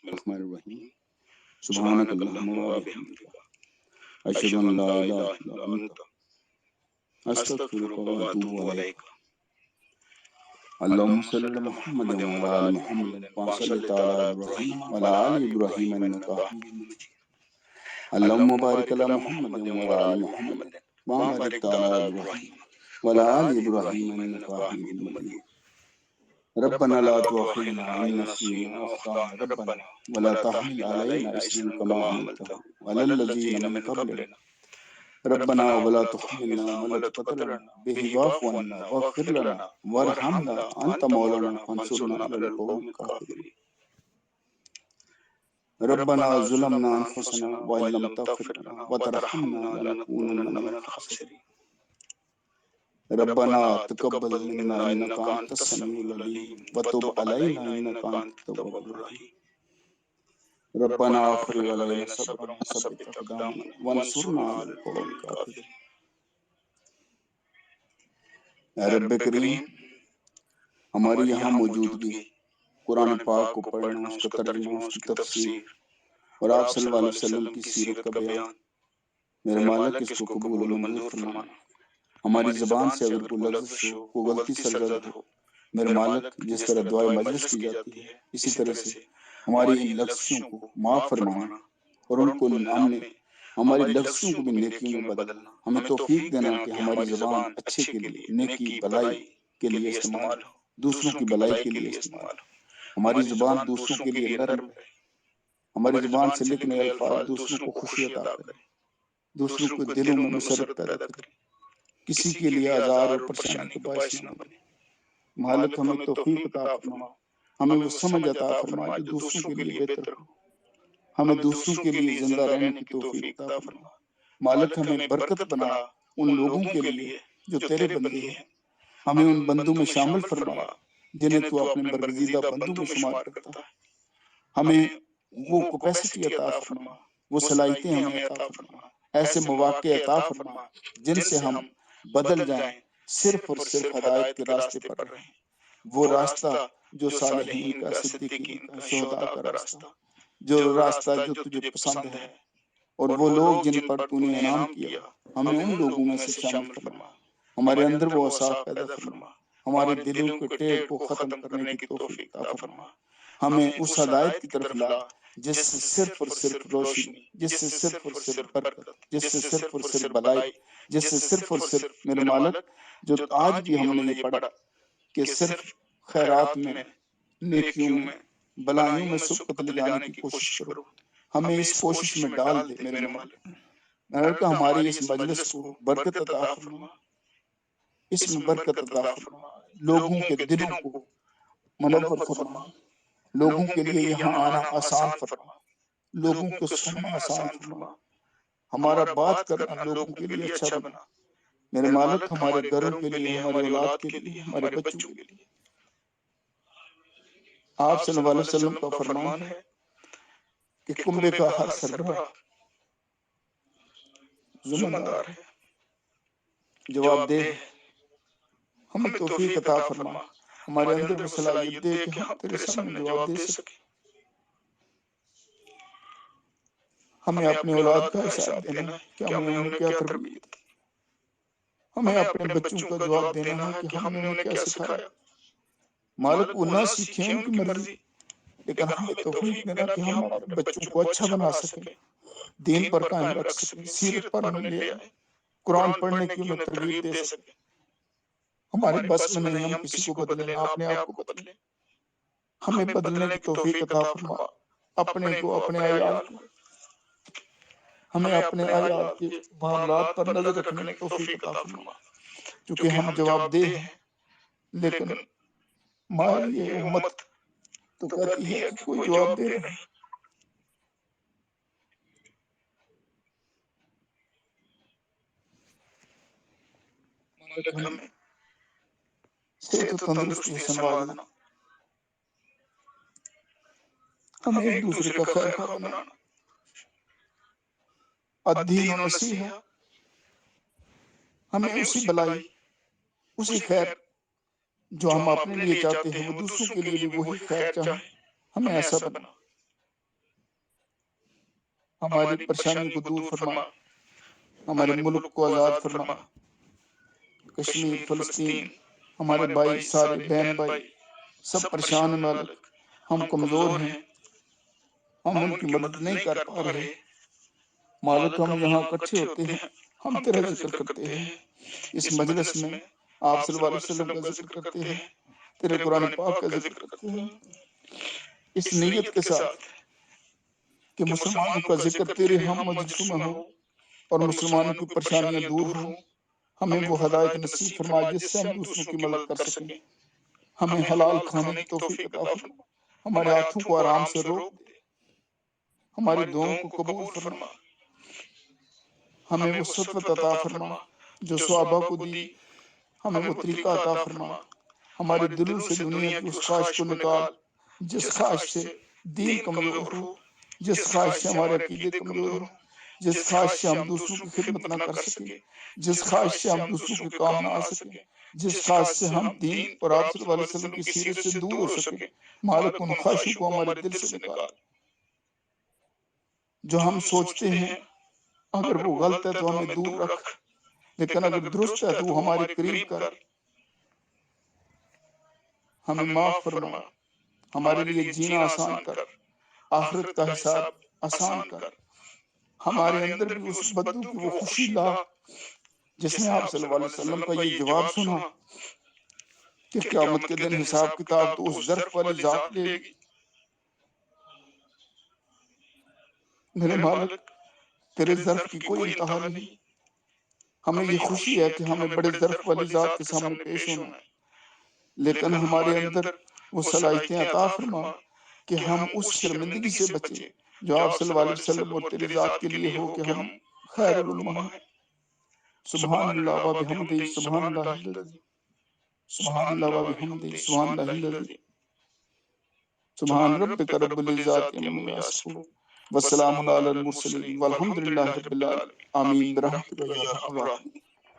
الرحمن الرحیم سبحانک اللہم و بحمدک اشہد ان لا الہ الا انت استغفرک و اتوب الیک اللہم صلی علی محمد و علی آل محمد کما صلیت علی ابراہیم و علی آل ابراہیم انک حمید مجید اللہم بارک علی محمد و علی آل محمد کما بارکت علی ابراہیم و علی آل ابراہیم انک حمید مجید ربنا لا تؤاخذنا إن نسينا أو أخطأنا ربنا ولا تحمل علينا إصرا كما حملته على الذين من قبلنا ربنا ولا تحملنا ما لا طاقة لنا به واعف عنا واغفر لنا وارحمنا أنت مولانا فانصرنا على القوم الكافرين ربنا ظلمنا أنفسنا وإن لم تغفر لنا وترحمنا لنكونن من الخاسرين ربنا تقبل منا انك انت السميع العليم وتب علينا انك انت التواب الرحيم ربنا افرغ علينا صبرا وثبت اقدامنا وانصرنا على القوم الكافرين اے رب کریم، ہماری یہاں موجودگی، قرآن پاک کو پڑھنا، اس کا ترجمہ، اس کی تفسیر اور آپ صلی اللہ علیہ وسلم کی سیرت کا بیان، میرے مالک اس کو قبول و منظور فرمانا۔ ہماری زبان سے اگر کوئی لفظ ہو، کوئی غلطی سرزد ہو، میرے مالک جس طرح دعائے مجلس کی جاتی ہے اسی طرح سے ہماری ان لفظوں کو معاف فرمانا اور ان کو ہماری لفظوں کو بھی نیکیوں میں بدلنا۔ ہمیں توفیق دینا کہ ہماری زبان اچھے کے لیے، نیکی بھلائی کے لیے استعمال ہو، دوسروں کی بھلائی کے لیے استعمال ہو۔ ہماری زبان دوسروں کے لیے نرم رہے، ہماری زبان سے نکلنے الفاظ دوسروں کو خوشی عطا کرے، دوسروں کے دلوں میں مسرت پیدا کرے، کسی کے لیے آزار اور پریشانی کا باعث نہ بنے۔ مالک ہمیں توفیق عطا فرما، ہمیں وہ سمجھ عطا فرما جو دوسروں کے لیے بہتر ہو، ہمیں دوسروں کے لیے زندہ رہنے کی توفیق عطا فرما۔ مالک ہمیں برکت بنا ان لوگوں کے لیے جو تیرے بندے ہیں، ہمیں ان بندوں میں شامل فرما جنہیں تو اپنے برگزیدہ بندوں میں شمار کرتا ہے۔ ہمیں وہ کیپیسٹی عطا فرما، وہ صلاحیتیں ہمیں عطا فرما، ایسے مواقع عطا فرما جن سے ہم بدل جائیں، صرف اور صرف ہدایت کے راستے پر رہیں، وہ راستہ جو صالحین کا، صدیقین کا، شہداء کا راستہ، جو راستہ جو تجھے پسند ہے، اور وہ لوگ جن پر تو نے انعام کیا، ہمیں ان لوگوں میں سے شامل فرما۔ ہمارے اندر وہ اوصاف پیدا فرما، ہمارے دلوں کے ٹیڑھ کو ختم کرنے کی توفیق عطا فرما۔ ہمیں اس ہدایت کی طرف لا جس سے صرف اور صرف روشنی، جس سے صرف اور صرف برکت، جس سے صرف اور صرف بھلائی، جس سے صرف اور صرف میرے مالک جو آج بھی ہم نے یہ پڑھا کہ صرف خیرات میں، نیکیوں میں، بلائیوں میں سبقت لے جانے کی کوشش کرو، ہمیں اس کوشش میں ڈال دے میرے مالک۔ مالک ہماری اس مجلس کو برکت عطا فرما، اس میں برکت عطا فرما، لوگوں کے دلوں کو منور فرما، لوگوں کے لیے یہاں آنا آسان فرما، لوگوں کو سننا آسان فرما، ہمارا بات کرنا لوگوں کے لیے اچھا بنا۔ میرے مالک ہمارے گھروں کے لیے، ہماری اولاد کے لیے، ہمارے بچوں کے لیے، آپ صلی اللہ علیہ وسلم کا فرمان ہے کہ کنبے کا ہر سربراہ ذمہ دار ہے، جواب دہ ہے۔ ہمیں توفیق عطا فرما، ہمارے اندر وہ صلاحیت دے کہ ہم تیرے سامنے جواب دے سکیں۔ ہمیں اپنے اولاد کا حساب دینا ہے کہ ہم نے انہیں کیا تربیت کی، ہمیں اپنے بچوں کا جواب دینا ہے کہ ہم نے انہیں کیا سکھایا۔ مالک وہ نہ سیکھیں ان کی مرضی، لیکن ہمیں توفیق دینا کہ ہم اپنے بچوں کو اچھا بنا سکیں، دین پر قائم رکھ سکیں، سیرت پر انہیں لے آئیں، قرآن پڑھنے کی انہیں ترغیب دے سکیں۔ ہمارے بس میں نہیں ہم کسی کو بدلیں، نہ اپنے آپ کو بدلیں، ہمیں بدلنے کی توفیق عطا فرما، اپنے کو، اپنے عیال کو، ہمیں اپنے عیال کے معاملات پر نظر رکھنے کی توفیق عطا فرما، چونکہ ہم جواب دہ ہیں، لیکن ہماری یہ امت تو کہتی ہے کہ کوئی جواب دہ نہیں۔ مالک ہمیں صحت و تندرستی حسن وازنا، ہمیں ایک دوسرے کا خیر خواہ بنانا، الدین و نصیحہ، ہمیں اسی بلائی، اسی خیر جو ہم اپنے لیے چاہتے ہیں وہ دوسروں کے لیے بھی وہی خیر چاہیں، ہمیں ایسا بنا۔ ہماری پریشانیوں کو دور فرما، ہمارے ملک کو آزاد فرما۔ کشمیر، فلسطین، ہمارے بھائی سارے، بہن بھائی سب پریشان ہیں مالک، ہم کمزور ہیں، ہم ان کی مدد نہیں کر پا رہے مالک۔ ہم یہاں اکٹھے ہوتے ہیں، ہم تیرا ذکر کرتے ہیں، اس مجلس میں آپ صلی اللہ علیہ وسلم کا ذکر کرتے ہیں، تیرے قرآن پاک کا ذکر کرتے ہیں، اس نیت کے ساتھ کہ مسلمانوں کا ذکر تیرے ہم مجلسوں میں ہو اور مسلمانوں کی پریشانیاں دور ہوں۔ ہمیں وہ ہدایت نصیب فرما جس سے ہم دوسروں کی مدد کر سکیں، ہمیں حلال کھانے کی توفیق عطا فرما، ہمارے ہاتھوں کو آرام سے روک دے، ہماری دعاؤں کو قبول فرما، ہمیں وہ سطوت عطا فرما جو صحابہ کو دی، ہمیں وہ طریقہ عطا فرما، ہمارے دلوں سے دنیا کی اس خواہش کو نکال جس خواہش سے دین کمزور ہو، جس خواہش سے ہمارے عقیدے کمزور ہو، جس خواہش سے ہم دوسروں کی خدمت نہ کر سکیں، جس خواہش سے ہم دوسروں کے کام نہ آ سکیں، جس خواہش سے ہم دین اور آپ صلی اللہ علیہ وسلم کی سیرت سے دور ہو سکیں، مالک ان خواہشوں کو ہمارے دل سے نکال۔ جو ہم سوچتے ہیں اگر وہ غلط ہے تو ہمیں دور رکھ، لیکن اگر درست ہے تو وہ ہمارے قریب کر، ہمیں معاف فرما، ہمارے لیے جینا آسان کر، آخرت کا حساب آسان کر، ہمارے اندر بھی اس بدو کی وہ خوشی لا جس نے آپ صلی اللہ علیہ وسلم کا یہ جواب سنا کہ قیامت کے دن حساب کتاب تو اس ظرف والی ذات لے گی۔ میرے مالک، تیرے ظرف کی کوئی انتہا نہیں، ہمیں یہ خوشی ہے کہ ہمیں بڑے ظرف والی ذات کے سامنے پیش ہونا ہے، لیکن ہمارے اندر وہ صلاحیتیں عطا فرما کہ ہم اس شرمندگی سے بچیں جو آپ صلی اللہ علیہ وسلم اور تیری ذات کے لیے ہو کہ ہم خیر الامہ ہیں۔ سبحان اللہ و بحمدہ، سبحان اللہ العظیم، سبحان اللہ و بحمدہ، سبحان اللہ العظیم، سبحان ربک رب العزت عما یصفون، والسلام علی المرسلین، والحمد للہ رب العالمین، آمین برحمتک یا ارحم الراحمین۔